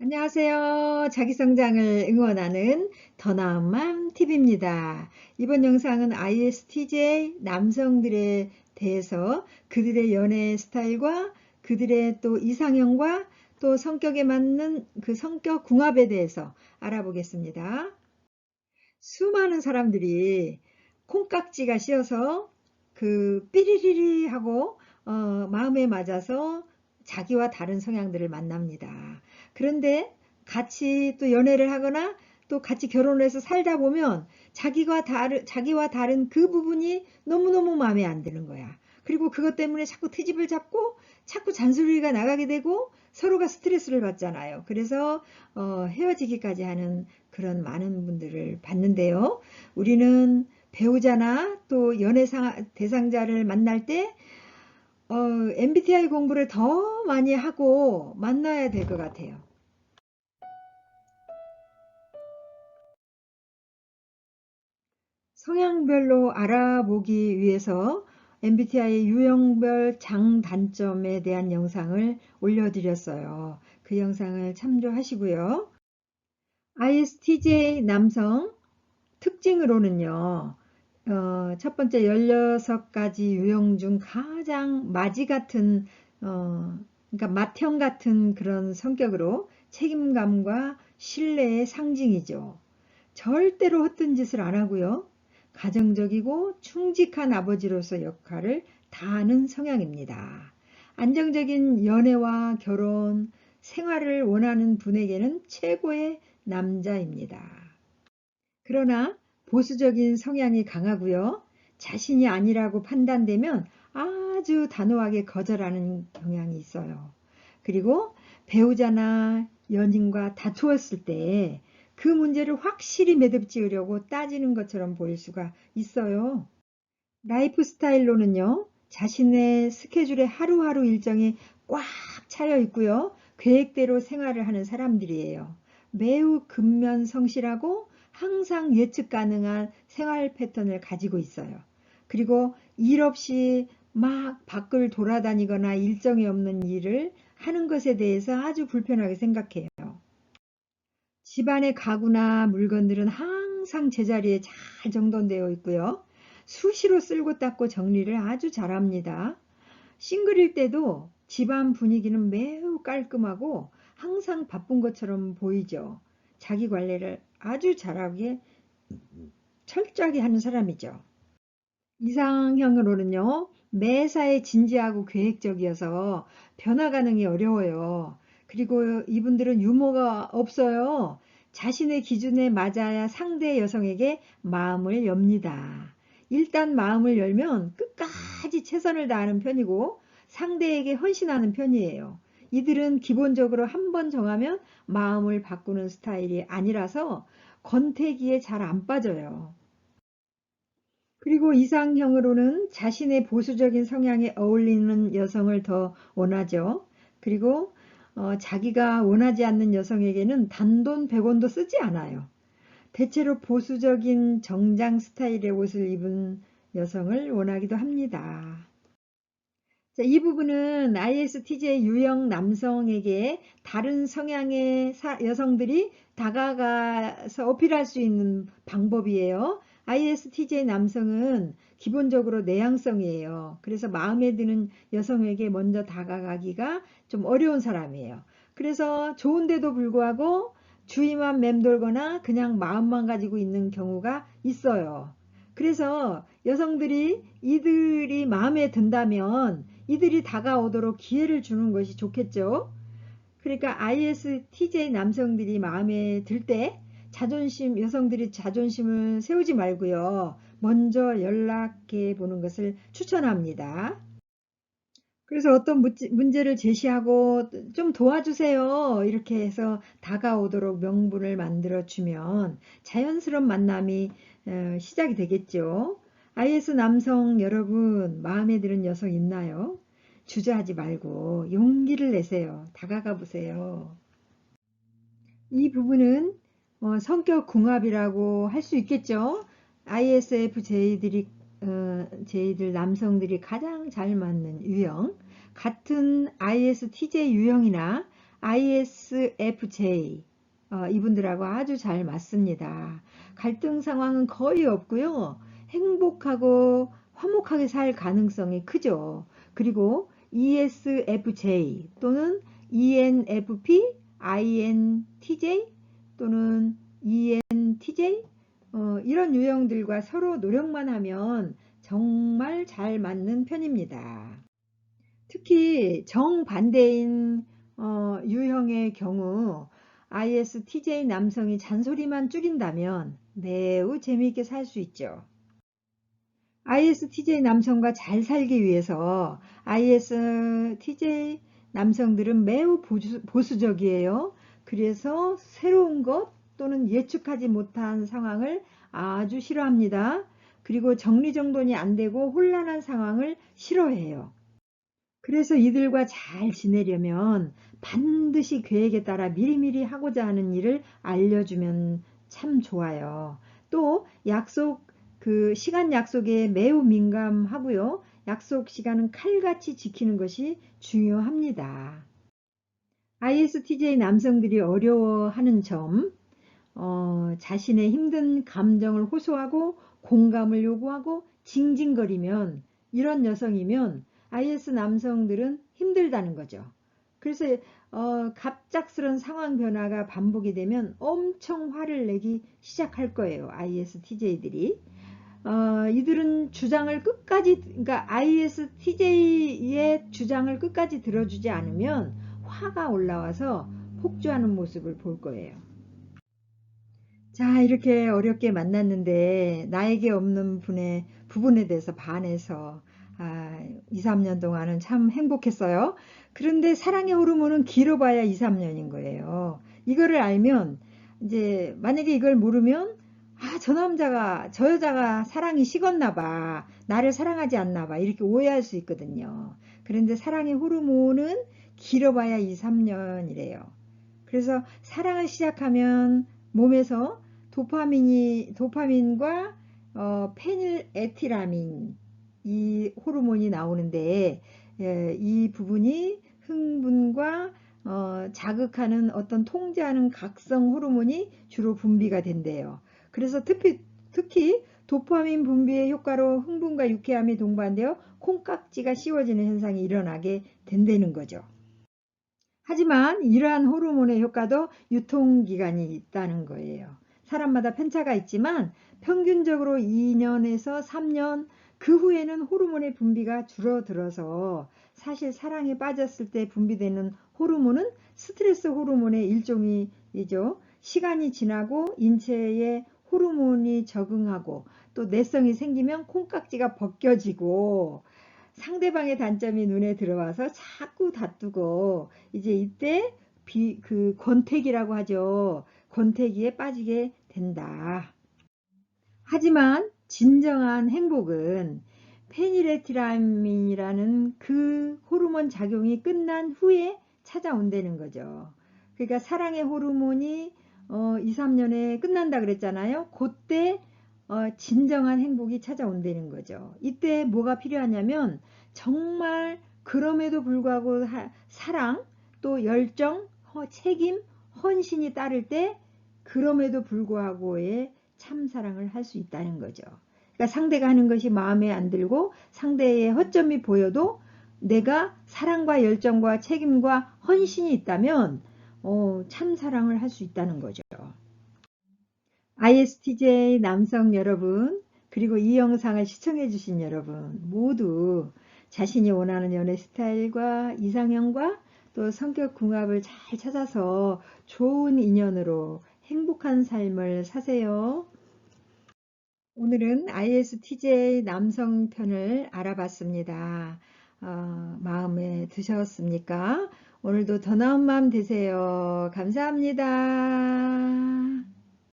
안녕하세요. 자기성장을 응원하는 더 나은 맘 TV입니다. 이번 영상은 ISTJ 남성들에 대해서 그들의 연애 스타일과 그들의 또 이상형과 또 성격에 맞는 그 성격 궁합에 대해서 알아보겠습니다. 수많은 사람들이 콩깍지가 씌어서 그 삐리리리 하고 마음에 맞아서 자기와 다른 성향들을 만납니다. 그런데 같이 또 연애를 하거나 또 같이 결혼을 해서 살다 보면 자기와 다른 그 부분이 너무너무 마음에 안 드는 거야. 그리고 그것 때문에 자꾸 트집을 잡고 자꾸 잔소리가 나가게 되고 서로가 스트레스를 받잖아요. 그래서 헤어지기까지 하는 그런 많은 분들을 봤는데요. 우리는 배우자나 또 연애 대상자를 만날 때 MBTI 공부를 더 많이 하고 만나야 될 것 같아요. 성향별로 알아보기 위해서 MBTI 유형별 장단점에 대한 영상을 올려드렸어요. 그 영상을 참조하시고요. ISTJ 남성 특징으로는요. 첫 번째 16가지 유형 중 가장 마지 같은 그러니까 맏형 같은 그런 성격으로 책임감과 신뢰의 상징이죠. 절대로 헛된 짓을 안 하고요. 가정적이고 충직한 아버지로서 역할을 다하는 성향입니다. 안정적인 연애와 결혼, 생활을 원하는 분에게는 최고의 남자입니다. 그러나 보수적인 성향이 강하고요. 자신이 아니라고 판단되면 아주 단호하게 거절하는 경향이 있어요. 그리고 배우자나 연인과 다투었을 때 그 문제를 확실히 매듭지으려고 따지는 것처럼 보일 수가 있어요. 라이프 스타일로는요. 자신의 스케줄에 하루하루 일정이 꽉 차여 있고요. 계획대로 생활을 하는 사람들이에요. 매우 근면성실하고 항상 예측 가능한 생활 패턴을 가지고 있어요. 그리고 일 없이 막 밖을 돌아다니거나 일정이 없는 일을 하는 것에 대해서 아주 불편하게 생각해요. 집안의 가구나 물건들은 항상 제자리에 잘 정돈되어 있고요. 수시로 쓸고 닦고 정리를 아주 잘합니다. 싱글일 때도 집안 분위기는 매우 깔끔하고 항상 바쁜 것처럼 보이죠. 자기 관리를 아주 잘하게 철저하게 하는 사람이죠. 이상형으로는요, 매사에 진지하고 계획적이어서 변화 가능이 어려워요. 그리고 이분들은 유머가 없어요. 자신의 기준에 맞아야 상대 여성에게 마음을 엽니다. 일단 마음을 열면 끝까지 최선을 다하는 편이고 상대에게 헌신하는 편이에요. 이들은 기본적으로 한 번 정하면 마음을 바꾸는 스타일이 아니라서 권태기에 잘 안 빠져요. 그리고 이상형으로는 자신의 보수적인 성향에 어울리는 여성을 더 원하죠. 그리고 자기가 원하지 않는 여성에게는 단돈 100원도 쓰지 않아요. 대체로 보수적인 정장 스타일의 옷을 입은 여성을 원하기도 합니다. 자, 이 부분은 ISTJ 유형 남성에게 다른 성향의 여성들이 다가가서 어필할 수 있는 방법이에요. ISTJ 남성은 기본적으로 내향성이에요. 그래서 마음에 드는 여성에게 먼저 다가가기가 좀 어려운 사람이에요. 그래서 좋은데도 불구하고 주위만 맴돌거나 그냥 마음만 가지고 있는 경우가 있어요. 그래서 여성들이 이들이 마음에 든다면 이들이 다가오도록 기회를 주는 것이 좋겠죠. 그러니까 ISTJ 남성들이 마음에 들 때 여성들이 자존심을 세우지 말고요. 먼저 연락해 보는 것을 추천합니다. 그래서 어떤 문제를 제시하고 좀 도와주세요. 이렇게 해서 다가오도록 명분을 만들어주면 자연스러운 만남이 시작이 되겠죠. IS 남성 여러분, 마음에 드는 여성 있나요? 주저하지 말고 용기를 내세요. 다가가 보세요. 이 부분은 성격 궁합이라고 할 수 있겠죠. ISFJ들 남성들이 가장 잘 맞는 유형, 같은 ISTJ 유형이나 ISFJ 이분들하고 아주 잘 맞습니다. 갈등 상황은 거의 없고요. 행복하고 화목하게 살 가능성이 크죠. 그리고 ESFJ 또는 ENFP, INTJ 또는 ENTJ 이런 유형들과 서로 노력만 하면 정말 잘 맞는 편입니다. 특히 정반대인 유형의 경우 ISTJ 남성이 잔소리만 줄인다면 매우 재미있게 살 수 있죠. ISTJ 남성과 잘 살기 위해서 ISTJ 남성들은 매우 보수적이에요. 그래서 새로운 것 또는 예측하지 못한 상황을 아주 싫어합니다. 그리고 정리정돈이 안 되고 혼란한 상황을 싫어해요. 그래서 이들과 잘 지내려면 반드시 계획에 따라 미리미리 하고자 하는 일을 알려주면 참 좋아요. 또 시간 약속에 매우 민감하고요. 약속 시간은 칼같이 지키는 것이 중요합니다. ISTJ 남성들이 어려워하는 점, 자신의 힘든 감정을 호소하고 공감을 요구하고 징징거리면 이런 여성이면 IS 남성들은 힘들다는 거죠. 그래서 갑작스런 상황 변화가 반복이 되면 엄청 화를 내기 시작할 거예요. ISTJ들이. 이들은 주장을 끝까지, 그러니까 ISTJ의 주장을 끝까지 들어주지 않으면 화가 올라와서 폭주하는 모습을 볼 거예요. 자, 이렇게 어렵게 만났는데 나에게 없는 부분에 대해서 반해서 2, 3년 동안은 참 행복했어요. 그런데 사랑의 호르몬은 길어봐야 2, 3년인 거예요. 이거를 알면 이제 만약에 이걸 모르면 저 여자가 사랑이 식었나 봐. 나를 사랑하지 않나 봐. 이렇게 오해할 수 있거든요. 그런데 사랑의 호르몬은 길어봐야 2, 3년이래요. 그래서 사랑을 시작하면 몸에서 도파민과 페닐에티라민 이 호르몬이 나오는데 이 부분이 흥분과 자극하는 어떤 통제하는 각성 호르몬이 주로 분비가 된대요. 그래서 특히 도파민 분비의 효과로 흥분과 유쾌함이 동반되어 콩깍지가 씌워지는 현상이 일어나게 된다는 거죠. 하지만 이러한 호르몬의 효과도 유통기간이 있다는 거예요. 사람마다 편차가 있지만 평균적으로 2년에서 3년 그 후에는 호르몬의 분비가 줄어들어서 사실 사랑에 빠졌을 때 분비되는 호르몬은 스트레스 호르몬의 일종이죠. 시간이 지나고 인체에 호르몬이 적응하고 또 내성이 생기면 콩깍지가 벗겨지고 상대방의 단점이 눈에 들어와서 자꾸 다투고 이제 이때 권태기라고 하죠. 권태기에 빠지게 된다. 하지만 진정한 행복은 페니레티라민이라는 그 호르몬 작용이 끝난 후에 찾아온다는 거죠. 그러니까 사랑의 호르몬이 2, 3년에 끝난다 그랬잖아요. 그때 진정한 행복이 찾아온다는 거죠. 이때 뭐가 필요하냐면 정말 그럼에도 불구하고 사랑, 또 열정, 책임, 헌신이 따를 때 그럼에도 불구하고의 참사랑을 할 수 있다는 거죠. 그러니까 상대가 하는 것이 마음에 안 들고 상대의 허점이 보여도 내가 사랑과 열정과 책임과 헌신이 있다면 참사랑을 할 수 있다는 거죠. ISTJ 남성 여러분, 그리고 이 영상을 시청해 주신 여러분 모두 자신이 원하는 연애 스타일과 이상형과 또 성격 궁합을 잘 찾아서 좋은 인연으로 행복한 삶을 사세요. 오늘은 ISTJ 남성 편을 알아봤습니다. 마음에 드셨습니까? 오늘도 더 나은 마음 되세요. 감사합니다.